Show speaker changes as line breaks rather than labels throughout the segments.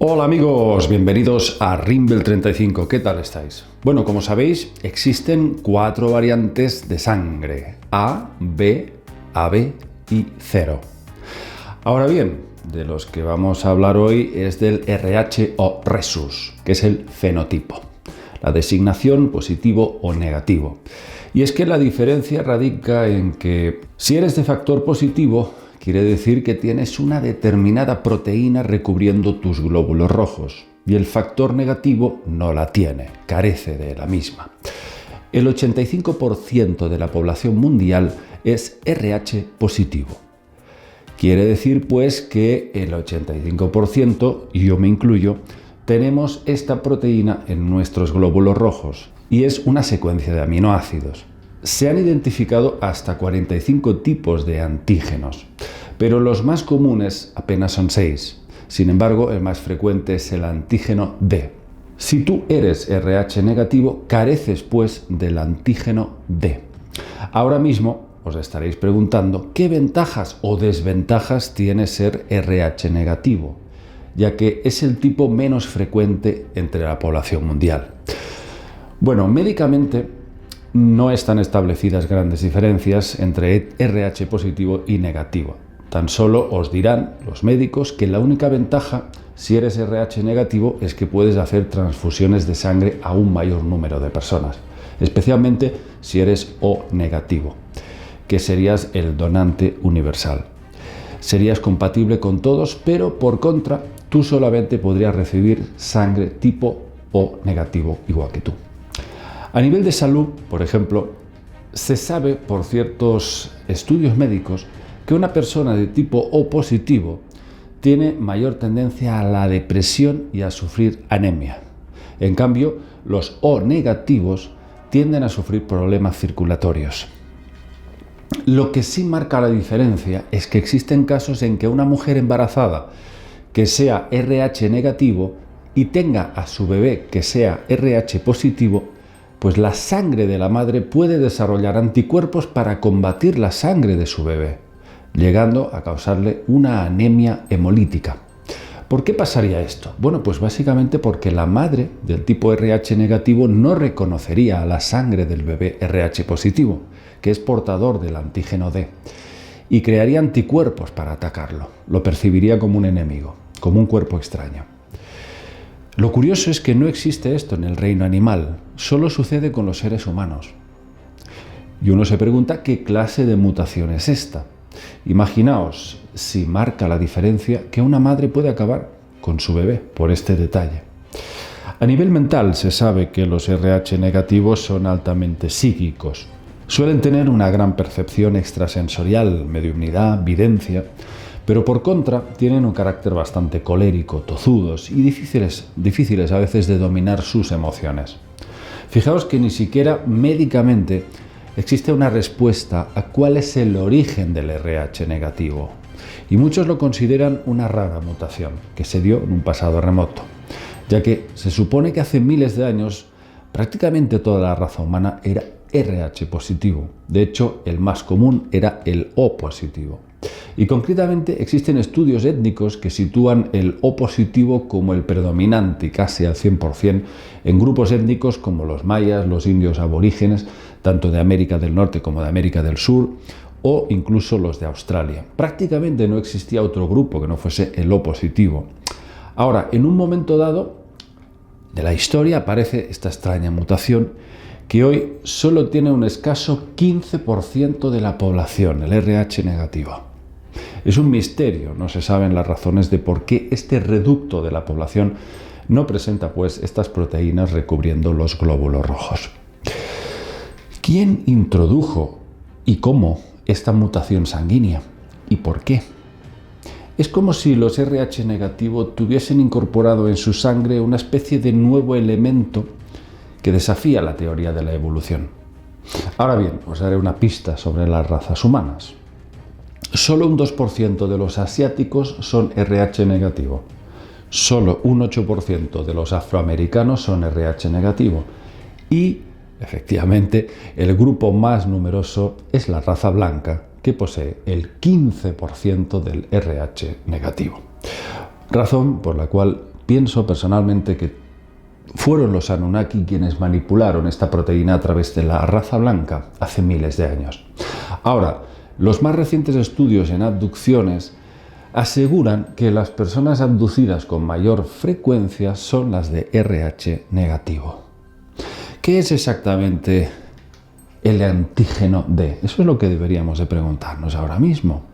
Hola amigos, bienvenidos a Rimble35. ¿Qué tal estáis? Bueno, como sabéis, existen 4 variantes de sangre: A, B, AB y 0. Ahora bien, de los que vamos a hablar hoy es del RH o Rhesus, que es el fenotipo, la designación positivo o negativo. Y es que la diferencia radica en que si eres de factor positivo, quiere decir que tienes una determinada proteína recubriendo tus glóbulos rojos y el factor negativo no la tiene, carece de la misma. El 85% de la población mundial es RH positivo. Quiere decir pues que el 85%, y yo me incluyo, tenemos esta proteína en nuestros glóbulos rojos y es una secuencia de aminoácidos. Se han identificado hasta 45 tipos de antígenos, pero los más comunes apenas son 6. Sin embargo, el más frecuente es el antígeno D. Si tú eres RH negativo, careces pues del antígeno D. Ahora mismo os estaréis preguntando qué ventajas o desventajas tiene ser RH negativo, ya que es el tipo menos frecuente entre la población mundial. Bueno, médicamente no están establecidas grandes diferencias entre RH positivo y negativo. Tan solo os dirán los médicos que la única ventaja si eres RH negativo es que puedes hacer transfusiones de sangre a un mayor número de personas, especialmente si eres O negativo, que serías el donante universal. Serías compatible con todos, pero por contra, tú solamente podrías recibir sangre tipo O negativo, igual que tú. A nivel de salud, por ejemplo, se sabe por ciertos estudios médicos que una persona de tipo O positivo tiene mayor tendencia a la depresión y a sufrir anemia. En cambio, los O negativos tienden a sufrir problemas circulatorios. Lo que sí marca la diferencia es que existen casos en que una mujer embarazada que sea RH negativo y tenga a su bebé que sea RH positivo, pues la sangre de la madre puede desarrollar anticuerpos para combatir la sangre de su bebé, llegando a causarle una anemia hemolítica. ¿Por qué pasaría esto? Bueno, pues básicamente porque la madre del tipo RH negativo no reconocería a la sangre del bebé RH positivo, que es portador del antígeno D, y crearía anticuerpos para atacarlo. Lo percibiría como un enemigo, como un cuerpo extraño. Lo curioso es que no existe esto en el reino animal, solo sucede con los seres humanos. Y uno se pregunta qué clase de mutación es esta. Imaginaos si marca la diferencia que una madre puede acabar con su bebé por este detalle. A nivel mental se sabe que los RH negativos son altamente psíquicos. Suelen tener una gran percepción extrasensorial, mediumnidad, videncia, pero por contra tienen un carácter bastante colérico, tozudos y difíciles a veces de dominar sus emociones. Fijaos que ni siquiera médicamente existe una respuesta a cuál es el origen del RH negativo, y muchos lo consideran una rara mutación que se dio en un pasado remoto, ya que se supone que hace miles de años prácticamente toda la raza humana era RH positivo. De hecho, el más común era el O positivo. Y concretamente existen estudios étnicos que sitúan el O positivo como el predominante casi al 100% en grupos étnicos como los mayas, los indios aborígenes, tanto de América del Norte como de América del Sur, o incluso los de Australia. Prácticamente no existía otro grupo que no fuese el O positivo. Ahora, en un momento dado de la historia aparece esta extraña mutación que hoy solo tiene un escaso 15% de la población, el RH negativo. Es un misterio, no se saben las razones de por qué este reducto de la población no presenta pues estas proteínas recubriendo los glóbulos rojos. ¿Quién introdujo y cómo esta mutación sanguínea? ¿Y por qué? Es como si los RH negativo tuviesen incorporado en su sangre una especie de nuevo elemento que desafía la teoría de la evolución. Ahora bien, os daré una pista sobre las razas humanas. Solo un 2% de los asiáticos son RH negativo. Solo un 8% de los afroamericanos son RH negativo. Y, efectivamente, el grupo más numeroso es la raza blanca, que posee el 15% del RH negativo. Razón por la cual pienso personalmente que fueron los Anunnaki quienes manipularon esta proteína a través de la raza blanca hace miles de años. Ahora, los más recientes estudios en abducciones aseguran que las personas abducidas con mayor frecuencia son las de RH negativo. ¿Qué es exactamente el antígeno D? Eso es lo que deberíamos de preguntarnos ahora mismo.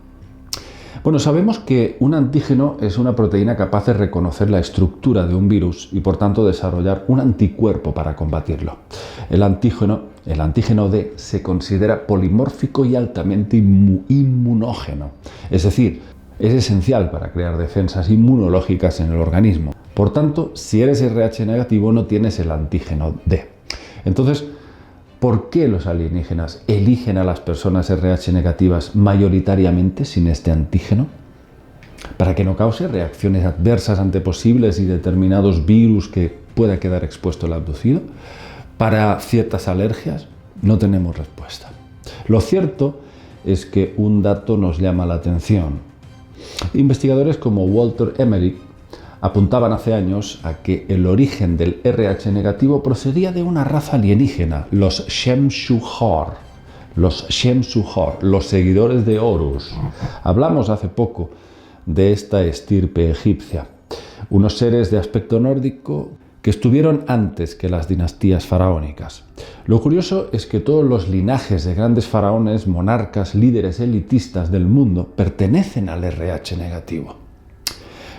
Bueno, sabemos que un antígeno es una proteína capaz de reconocer la estructura de un virus y por tanto desarrollar un anticuerpo para combatirlo. El antígeno D se considera polimórfico y altamente inmunógeno, es decir, es esencial para crear defensas inmunológicas en el organismo. Por tanto, si eres RH negativo no tienes el antígeno D. Entonces, ¿por qué los alienígenas eligen a las personas RH negativas mayoritariamente sin este antígeno? ¿Para que no cause reacciones adversas ante posibles y determinados virus que pueda quedar expuesto el abducido? ¿Para ciertas alergias? No tenemos respuesta. Lo cierto es que un dato nos llama la atención. Investigadores como Walter Emery apuntaban hace años a que el origen del RH negativo procedía de una raza alienígena, los Shem-Shu-Hor, los seguidores de Horus. Hablamos hace poco de esta estirpe egipcia, unos seres de aspecto nórdico que estuvieron antes que las dinastías faraónicas. Lo curioso es que todos los linajes de grandes faraones, monarcas, líderes elitistas del mundo pertenecen al RH negativo.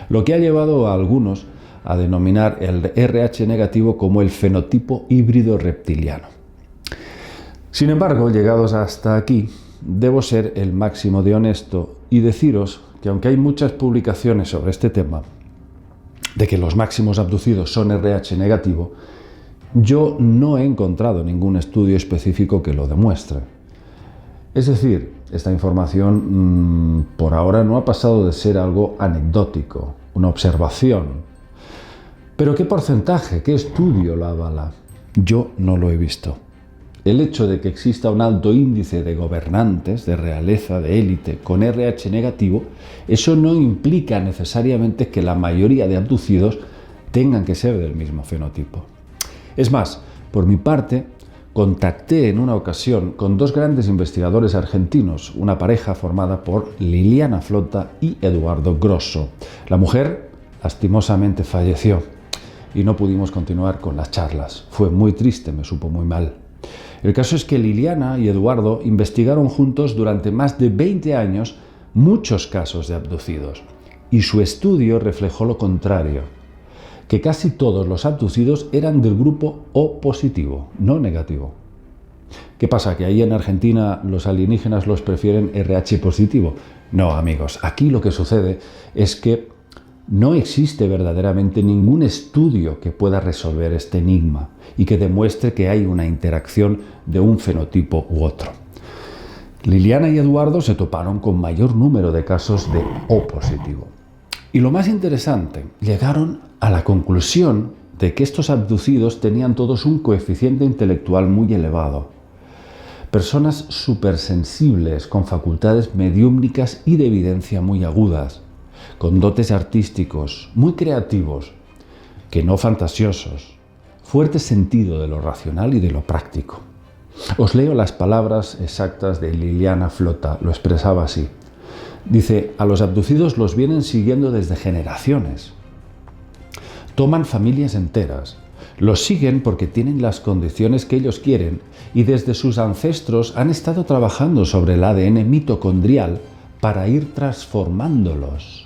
Lo que ha llevado a algunos a denominar el RH negativo como el fenotipo híbrido reptiliano. Sin embargo, llegados hasta aquí, debo ser el máximo de honesto y deciros que aunque hay muchas publicaciones sobre este tema, de que los máximos abducidos son RH negativo, yo no he encontrado ningún estudio específico que lo demuestre. Es decir, esta información por ahora no ha pasado de ser algo anecdótico, una observación. ¿Pero qué porcentaje, qué estudio la avala? Yo no lo he visto. El hecho de que exista un alto índice de gobernantes, de realeza, de élite, con RH negativo, eso no implica necesariamente que la mayoría de abducidos tengan que ser del mismo fenotipo. Es más, por mi parte, contacté en una ocasión con dos grandes investigadores argentinos, una pareja formada por Liliana Flota y Eduardo Grosso. La mujer, lastimosamente, falleció y no pudimos continuar con las charlas. Fue muy triste, me supo muy mal. El caso es que Liliana y Eduardo investigaron juntos durante más de 20 años muchos casos de abducidos y su estudio reflejó lo contrario, que casi todos los abducidos eran del grupo O positivo, no negativo. ¿Qué pasa? ¿Que ahí en Argentina los alienígenas los prefieren RH positivo? No, amigos, aquí lo que sucede es que no existe verdaderamente ningún estudio que pueda resolver este enigma y que demuestre que hay una interacción de un fenotipo u otro. Liliana y Eduardo se toparon con mayor número de casos de O positivo. Y lo más interesante, llegaron a la conclusión de que estos abducidos tenían todos un coeficiente intelectual muy elevado. Personas supersensibles, con facultades mediúmnicas y de evidencia muy agudas, con dotes artísticos, muy creativos, que no fantasiosos, fuerte sentido de lo racional y de lo práctico. Os leo las palabras exactas de Liliana Flota, lo expresaba así. Dice, a los abducidos los vienen siguiendo desde generaciones. Toman familias enteras. Los siguen porque tienen las condiciones que ellos quieren y desde sus ancestros han estado trabajando sobre el ADN mitocondrial para ir transformándolos.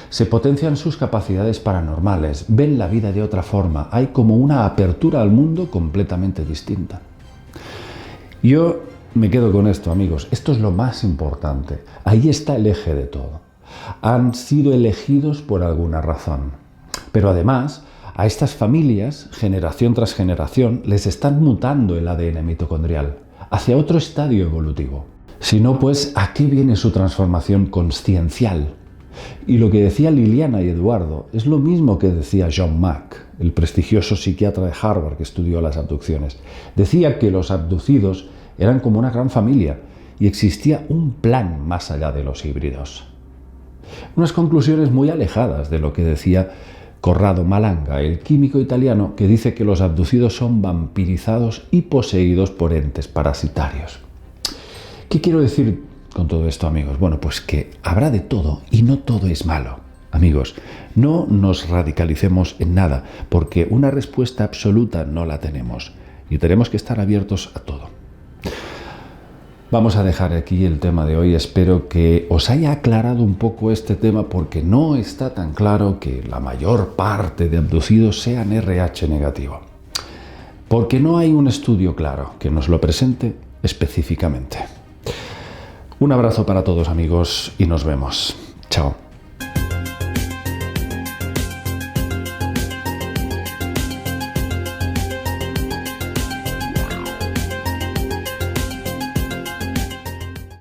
Se potencian sus capacidades paranormales, ven la vida de otra forma, hay como una apertura al mundo completamente distinta. Yo me quedo con esto, amigos, esto es lo más importante, ahí está el eje de todo. Han sido elegidos por alguna razón, pero además a estas familias, generación tras generación, les están mutando el ADN mitocondrial hacia otro estadio evolutivo. Si no, pues, ¿a qué viene su transformación consciencial? Y lo que decía Liliana y Eduardo es lo mismo que decía John Mack, el prestigioso psiquiatra de Harvard que estudió las abducciones. Decía que los abducidos eran como una gran familia y existía un plan más allá de los híbridos. Unas conclusiones muy alejadas de lo que decía Corrado Malanga, el químico italiano que dice que los abducidos son vampirizados y poseídos por entes parasitarios. ¿Qué quiero decir con todo esto, amigos? Bueno, pues que habrá de todo y no todo es malo. Amigos, no nos radicalicemos en nada, porque una respuesta absoluta no la tenemos y tenemos que estar abiertos a todo. Vamos a dejar aquí el tema de hoy. Espero que os haya aclarado un poco este tema, porque no está tan claro que la mayor parte de abducidos sean RH negativo. Porque no hay un estudio claro que nos lo presente específicamente. Un abrazo para todos, amigos, y nos vemos. Chao.